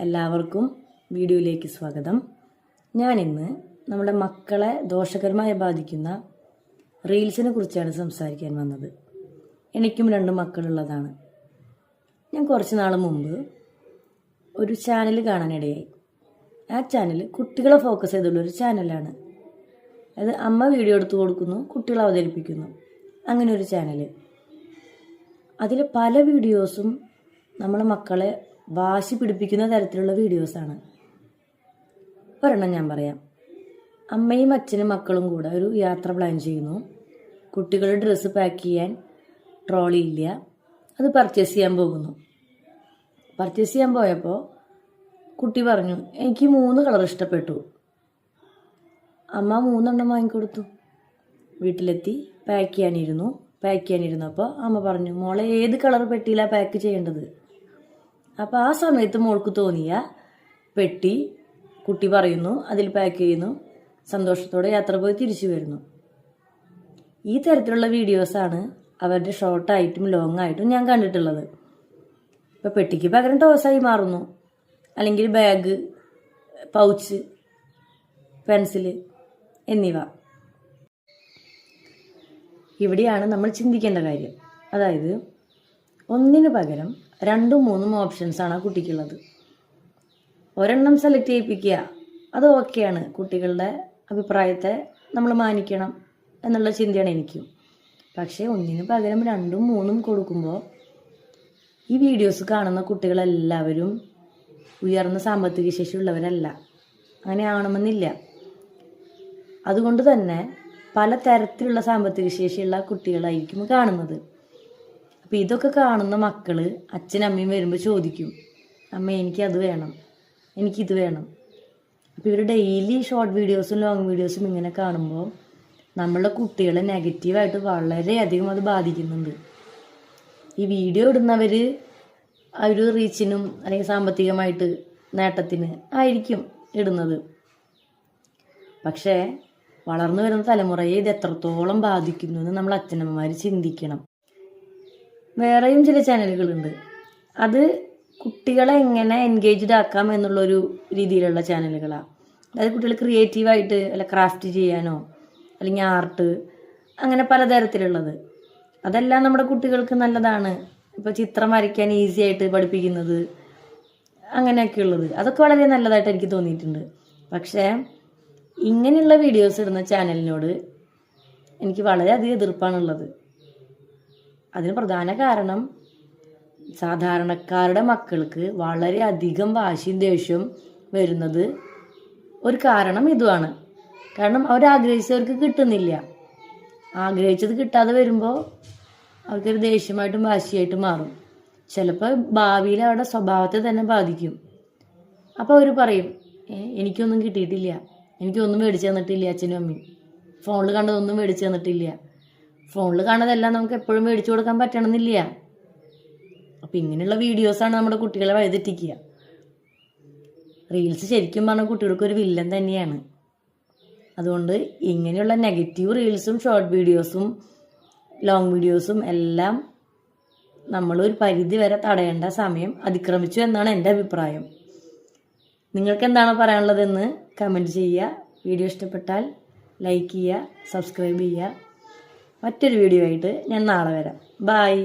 എല്ലാവർക്കും വീഡിയോയിലേക്ക് സ്വാഗതം. ഞാനിന്ന് നമ്മുടെ മക്കളെ ദോഷകരമായി ബാധിക്കുന്ന റീൽസിനെ കുറിച്ചാണ് സംസാരിക്കാൻ വന്നത്. എനിക്കും 2 മക്കളുള്ളതാണ്. ഞാൻ കുറച്ച് നാൾ മുമ്പ് ഒരു ചാനൽ കാണാനിടയായി. ആ ചാനൽ കുട്ടികളെ ഫോക്കസ് ചെയ്തുള്ളൊരു ചാനലാണ്. അത് അമ്മ വീഡിയോ എടുത്തു കൊടുക്കുന്നു, കുട്ടികളെ അവതരിപ്പിക്കുന്നു, അങ്ങനെ ഒരു ചാനൽ. അതിൽ പല വീഡിയോസും നമ്മളെ മക്കളെ വാശി പിടിപ്പിക്കുന്ന തരത്തിലുള്ള വീഡിയോസാണ്. ഒരെണ്ണം ഞാൻ പറയാം. അമ്മയും അച്ഛനും മക്കളും കൂടെ ഒരു യാത്ര പ്ലാൻ ചെയ്യുന്നു. കുട്ടികളുടെ ഡ്രസ്സ് പാക്ക് ചെയ്യാൻ ട്രോളി ഇല്ല, അത് പർച്ചേസ് ചെയ്യാൻ പോകുന്നു. പർച്ചേസ് ചെയ്യാൻ പോയപ്പോൾ കുട്ടി പറഞ്ഞു, എനിക്ക് 3 കളർ ഇഷ്ടപ്പെട്ടു. അമ്മ 3 എണ്ണം വാങ്ങിക്കൊടുത്തു. വീട്ടിലെത്തി പാക്ക് ചെയ്യാനിരുന്നപ്പോൾ അമ്മ പറഞ്ഞു, മോളെ ഏത് കളർ പെട്ടിയിലാണ് പാക്ക് ചെയ്യേണ്ടത്? അപ്പോൾ ആ സമയത്ത് മോൾക്ക് തോന്നിയ പെട്ടി കുട്ടി പറയുന്നു, അതിൽ പാക്ക് ചെയ്യുന്നു, സന്തോഷത്തോടെ യാത്ര പോയി തിരിച്ചു വരുന്നു. ഈ തരത്തിലുള്ള വീഡിയോസാണ് അവരുടെ ഷോർട്ടായിട്ടും ലോങ് ആയിട്ടും ഞാൻ കണ്ടിട്ടുള്ളത്. ഇപ്പോൾ പെട്ടിക്ക് പകരം ടോസായി മാറുന്നു, അല്ലെങ്കിൽ ബാഗ്, പൗച്ച്, പെൻസില് എന്നിവ. ഇവിടെയാണ് നമ്മൾ ചിന്തിക്കേണ്ട കാര്യം. അതായത് ഒന്നിന് പകരം 2ഉം 3ഉം ഓപ്ഷൻസാണ് ആ കുട്ടിക്കുള്ളത്. ഒരെണ്ണം സെലക്ട് ചെയ്യിപ്പിക്കുക, അത് ഓക്കെയാണ്. കുട്ടികളുടെ അഭിപ്രായത്തെ നമ്മൾ മാനിക്കണം എന്നുള്ള ചിന്തയാണ് എനിക്കും. പക്ഷേ ഒന്നിന് പകരം 2ഉം 3ഉം കൊടുക്കുമ്പോൾ ഈ വീഡിയോസ് കാണുന്ന കുട്ടികളെല്ലാവരും ഉയർന്ന സാമ്പത്തിക ശേഷിയുള്ളവരല്ല. അങ്ങനെ ആവണമെന്നില്ല. അതുകൊണ്ട് തന്നെ പല തരത്തിലുള്ള സാമ്പത്തിക ശേഷിയുള്ള കുട്ടികളായിരിക്കും കാണുന്നത്. അപ്പോൾ ഇതൊക്കെ കാണുന്ന മക്കൾ അച്ഛനമ്മയും വരുമ്പോൾ ചോദിക്കും, അമ്മ എനിക്കത് വേണം, എനിക്കിത് വേണം. അപ്പോൾ ഇവർ ഡെയിലി ഷോർട്ട് വീഡിയോസും ലോങ് വീഡിയോസും ഇങ്ങനെ കാണുമ്പോൾ നമ്മളുടെ കുട്ടികളെ നെഗറ്റീവായിട്ട് വളരെയധികം അത് ബാധിക്കുന്നുണ്ട്. ഈ വീഡിയോ ഇടുന്നവർ ആ ഒരു റീച്ചിനും അല്ലെങ്കിൽ സാമ്പത്തികമായിട്ട് നേട്ടത്തിന് ആയിരിക്കും ഇടുന്നത്. പക്ഷേ വളർന്നു വരുന്ന തലമുറയെ ഇത് എത്രത്തോളം ബാധിക്കുന്നു എന്ന് നമ്മൾ അച്ഛനമ്മമാർ ചിന്തിക്കണം. വേറെയും ചില ചാനലുകളുണ്ട്. അത് കുട്ടികളെ എങ്ങനെ എൻഗേജ്ഡ് ആക്കാം എന്നുള്ളൊരു രീതിയിലുള്ള ചാനലുകളാണ്. അതായത് കുട്ടികൾ ക്രിയേറ്റീവായിട്ട് അല്ല ക്രാഫ്റ്റ് ചെയ്യാനോ അല്ലെങ്കിൽ ആർട്ട്, അങ്ങനെ പലതരത്തിലുള്ളത്. അതെല്ലാം നമ്മുടെ കുട്ടികൾക്ക് നല്ലതാണ്. ഇപ്പോൾ ചിത്രം വരയ്ക്കാൻ ഈസി ആയിട്ട് പഠിപ്പിക്കുന്നത്, അങ്ങനെയൊക്കെ ഉള്ളത്, അതൊക്കെ വളരെ നല്ലതായിട്ട് എനിക്ക് തോന്നിയിട്ടുണ്ട്. പക്ഷേ ഇങ്ങനെയുള്ള വീഡിയോസ് ഇടുന്ന ചാനലിനോട് എനിക്ക് വളരെയധികം എതിർപ്പാണുള്ളത്. അതിന് പ്രധാന കാരണം സാധാരണക്കാരുടെ മക്കൾക്ക് വളരെയധികം വാശിയും ദേഷ്യവും വരുന്നത് ഒരു കാരണം ഇതുമാണ്. കാരണം അവരാഗ്രഹിച്ചവർക്ക് കിട്ടുന്നില്ല. ആഗ്രഹിച്ചത് കിട്ടാതെ വരുമ്പോൾ അവർക്കൊരു ദേഷ്യമായിട്ടും വാശിയായിട്ടും മാറും. ചിലപ്പോൾ ഭാവിയിൽ അവരുടെ സ്വഭാവത്തെ തന്നെ ബാധിക്കും. അപ്പോൾ അവർ പറയും, എനിക്കൊന്നും കിട്ടിയിട്ടില്ല, എനിക്കൊന്നും മേടിച്ചു തന്നിട്ടില്ല അച്ഛനും അമ്മയും, ഫോണിൽ കണ്ടതൊന്നും മേടിച്ചു തന്നിട്ടില്ല. ഫോണിൽ കാണുന്നതെല്ലാം നമുക്ക് എപ്പോഴും മേടിച്ചു കൊടുക്കാൻ പറ്റണമെന്നില്ല. അപ്പോൾ ഇങ്ങനെയുള്ള വീഡിയോസാണ് നമ്മുടെ കുട്ടികളെ വഴിതെറ്റിക്കുക. റീൽസ് ശരിക്കും പറഞ്ഞാൽ കുട്ടികൾക്കൊരു വില്ലൻ തന്നെയാണ്. അതുകൊണ്ട് ഇങ്ങനെയുള്ള നെഗറ്റീവ് റീൽസും ഷോർട്ട് വീഡിയോസും ലോങ് വീഡിയോസും എല്ലാം നമ്മളൊരു പരിധി വരെ തടയേണ്ട സമയം അതിക്രമിച്ചു എന്നാണ് എൻ്റെ അഭിപ്രായം. നിങ്ങൾക്ക് എന്താണ് പറയാനുള്ളതെന്ന് കമൻറ്റ് ചെയ്യുക. വീഡിയോ ഇഷ്ടപ്പെട്ടാൽ ലൈക്ക് ചെയ്യുക, സബ്സ്ക്രൈബ് ചെയ്യുക. മറ്റൊരു വീഡിയോ ആയിട്ട് ഞാൻ നാളെ വരാം. ബായ്.